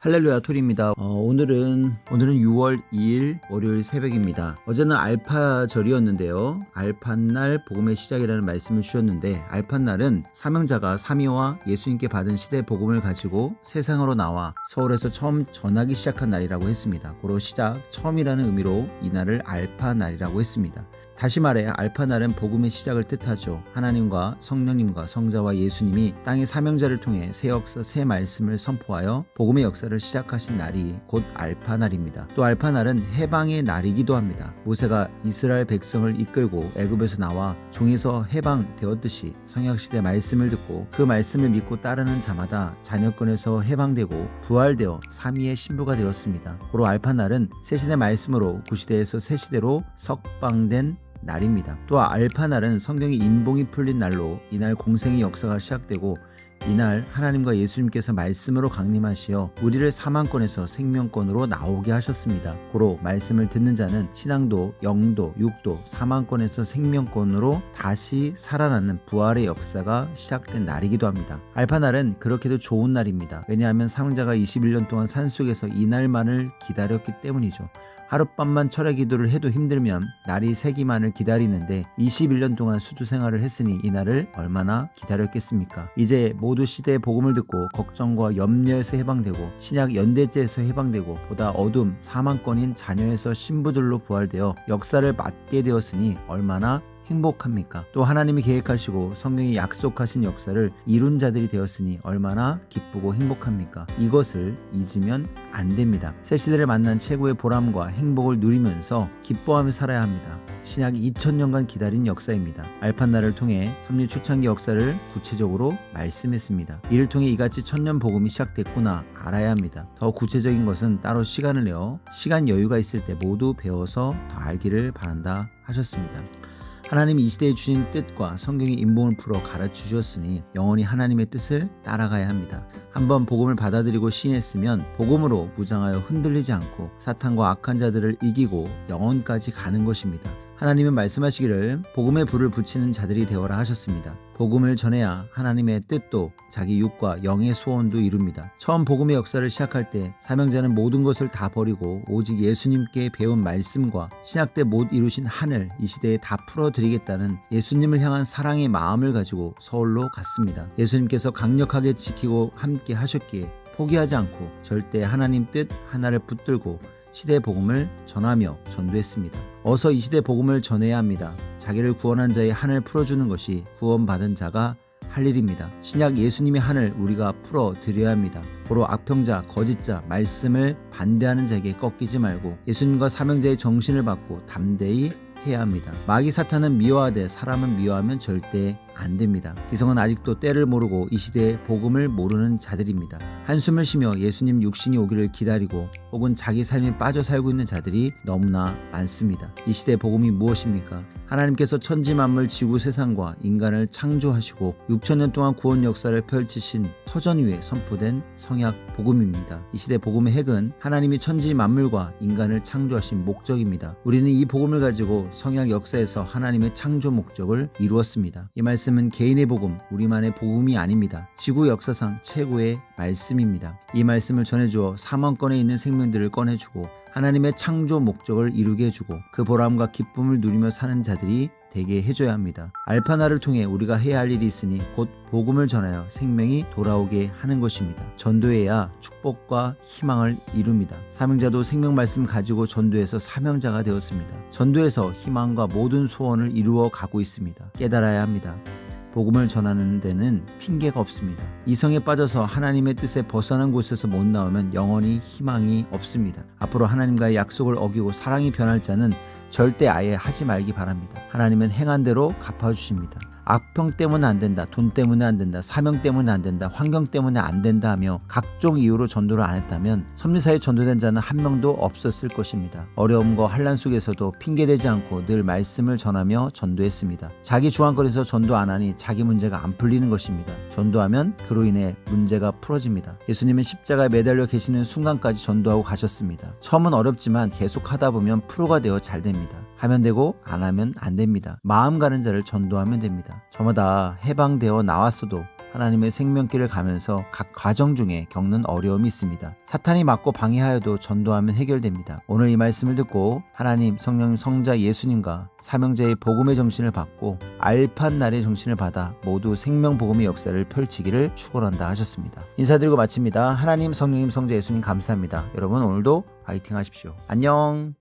할렐루야 토리입니다. 오늘은 6월 2일 월요일 새벽입니다. 어제는 알파절이었는데요. 알파날 복음의 시작이라는 말씀을 주셨는데, 알파날은 사명자가 삼위와 예수님께 받은 시대 복음을 가지고 세상으로 나와 서울에서 처음 전하기 시작한 날이라고 했습니다. 고로 시작, 처음이라는 의미로 이 날을 알파날이라고 했습니다. 다시 말해 알파날은 복음의 시작을 뜻하죠. 하나님과 성령님과 성자와 예수님이 땅의 사명자를 통해 새 역사, 새 말씀을 선포하여 복음의 역사를 시작하신 날이 곧 알파날입니다. 또 알파날은 해방의 날이기도 합니다. 모세가 이스라엘 백성을 이끌고 애굽에서 나와 종에서 해방되었듯이 성약시대 말씀을 듣고 그 말씀을 믿고 따르는 자마다 잔여권에서 해방되고 부활되어 삼위의 신부가 되었습니다. 고로 알파날은 새시대 말씀으로 구시대에서 새시대로 석방된 날입니다. 또 알파날은 성경의 인봉이 풀린 날로 이날 공생의 역사가 시작되고 이날 하나님과 예수님께서 말씀으로 강림하시어 우리를 사망권에서 생명권으로 나오게 하셨습니다. 고로 말씀을 듣는 자는 신앙도, 영도, 육도, 사망권에서 생명권으로 다시 살아나는 부활의 역사가 시작된 날이기도 합니다. 알파날은 그렇게도 좋은 날입니다. 왜냐하면 사명자가 21년 동안 산속에서 이 날만을 기다렸기 때문이죠. 하룻밤만 철야 기도를 해도 힘들면 날이 새기만을 기다리는데 21년 동안 수도 생활을 했으니 이 날을 얼마나 기다렸겠습니까? 이제 모두 시대의 복음을 듣고 걱정과 염려에서 해방되고 신약 연대죄에서 해방되고 보다 어둠 사망권인 자녀에서 신부들로 부활되어 역사를 맡게 되었으니 얼마나 행복합니까? 또 하나님이 계획하시고 성령이 약속하신 역사를 이룬 자들이 되었으니 얼마나 기쁘고 행복합니까? 이것을 잊으면 안 됩니다. 새 시대를 만난 최고의 보람과 행복을 누리면서 기뻐하며 살아야 합니다. 신약이 2000년간 기다린 역사입니다. 알파날을 통해 섭리 초창기 역사를 구체적으로 말씀했습니다. 이를 통해 이같이 천년 복음이 시작됐구나 알아야 합니다. 더 구체적인 것은 따로 시간을 내어 시간 여유가 있을 때 모두 배워서 더 알기를 바란다 하셨습니다. 하나님이 이 시대에 주신 뜻과 성경의 인봉을 풀어 가르치셨으니 영원히 하나님의 뜻을 따라가야 합니다. 한번 복음을 받아들이고 시인했으면 복음으로 무장하여 흔들리지 않고 사탄과 악한 자들을 이기고 영원까지 가는 것입니다. 하나님은 말씀하시기를 복음의 불을 붙이는 자들이 되어라 하셨습니다. 복음을 전해야 하나님의 뜻도 자기 육과 영의 소원도 이룹니다. 처음 복음의 역사를 시작할 때 사명자는 모든 것을 다 버리고 오직 예수님께 배운 말씀과 신약 때 못 이루신 하늘 이 시대에 다 풀어드리겠다는 예수님을 향한 사랑의 마음을 가지고 서울로 갔습니다. 예수님께서 강력하게 지키고 함께 하셨기에 포기하지 않고 절대 하나님 뜻 하나를 붙들고 시대 복음을 전하며 전도했습니다. 어서 이 시대 복음을 전해야 합니다. 자기를 구원한 자의 한을 풀어주는 것이 구원받은 자가 할 일입니다. 신약 예수님의 한을 우리가 풀어드려야 합니다. 고로 악평자, 거짓자, 말씀을 반대하는 자에게 꺾이지 말고 예수님과 사명자의 정신을 받고 담대히 해야 합니다. 마귀 사탄은 미워하되 사람은 미워하면 절대 안 됩니다. 기성은 아직도 때를 모르고 이 시대의 복음을 모르는 자들입니다. 한숨을 쉬며 예수님 육신이 오기를 기다리고 혹은 자기 삶에 빠져 살고 있는 자들이 너무나 많습니다. 이 시대의 복음이 무엇입니까? 하나님께서 천지 만물 지구 세상과 인간을 창조하시고 6천년 동안 구원 역사를 펼치신 터전 위에 선포된 성약 복음입니다. 이 시대 복음의 핵은 하나님이 천지 만물과 인간을 창조하신 목적입니다. 우리는 이 복음을 가지고 성약 역사에서 하나님의 창조 목적을 이루었습니다. 이 말씀은 개인의 복음, 우리만의 복음이 아닙니다. 지구 역사상 최고의 말씀입니다. 이 말씀을 전해주어 사망권에 있는 생명들을 꺼내주고 하나님의 창조 목적을 이루게 해주고 그 보람과 기쁨을 누리며 사는 자들이 되게 해줘야 합니다. 알파날을 통해 우리가 해야 할 일이 있으니 곧 복음을 전하여 생명이 돌아오게 하는 것입니다. 전도해야 축복과 희망을 이룹니다. 사명자도 생명 말씀 가지고 전도해서 사명자가 되었습니다. 전도해서 희망과 모든 소원을 이루어 가고 있습니다. 깨달아야 합니다. 복음을 전하는 데는 핑계가 없습니다. 이성에 빠져서 하나님의 뜻에 벗어난 곳에서 못 나오면 영원히 희망이 없습니다. 앞으로 하나님과의 약속을 어기고 사랑이 변할 자는 절대 아예 하지 말기 바랍니다. 하나님은 행한 대로 갚아주십니다. 악평 때문에 안 된다, 돈 때문에 안 된다, 사명 때문에 안 된다, 환경 때문에 안 된다 하며 각종 이유로 전도를 안 했다면 섭리사에 전도된 자는 한 명도 없었을 것입니다. 어려움과 환난 속에서도 핑계대지 않고 늘 말씀을 전하며 전도했습니다. 자기 주관권에서 전도 안 하니 자기 문제가 안 풀리는 것입니다. 전도하면 그로 인해 문제가 풀어집니다. 예수님은 십자가에 매달려 계시는 순간까지 전도하고 가셨습니다. 처음은 어렵지만 계속 하다 보면 프로가 되어 잘 됩니다. 하면 되고 안 하면 안 됩니다. 마음 가는 자를 전도하면 됩니다. 저마다 해방되어 나왔어도 하나님의 생명길을 가면서 각 과정 중에 겪는 어려움이 있습니다. 사탄이 막고 방해하여도 전도하면 해결됩니다. 오늘 이 말씀을 듣고 하나님, 성령, 성자 예수님과 삼형제의 복음의 정신을 받고 알판날의 정신을 받아 모두 생명복음의 역사를 펼치기를 축원한다 하셨습니다. 인사드리고 마칩니다. 하나님, 성령님, 성자 예수님 감사합니다. 여러분 오늘도 파이팅 하십시오. 안녕.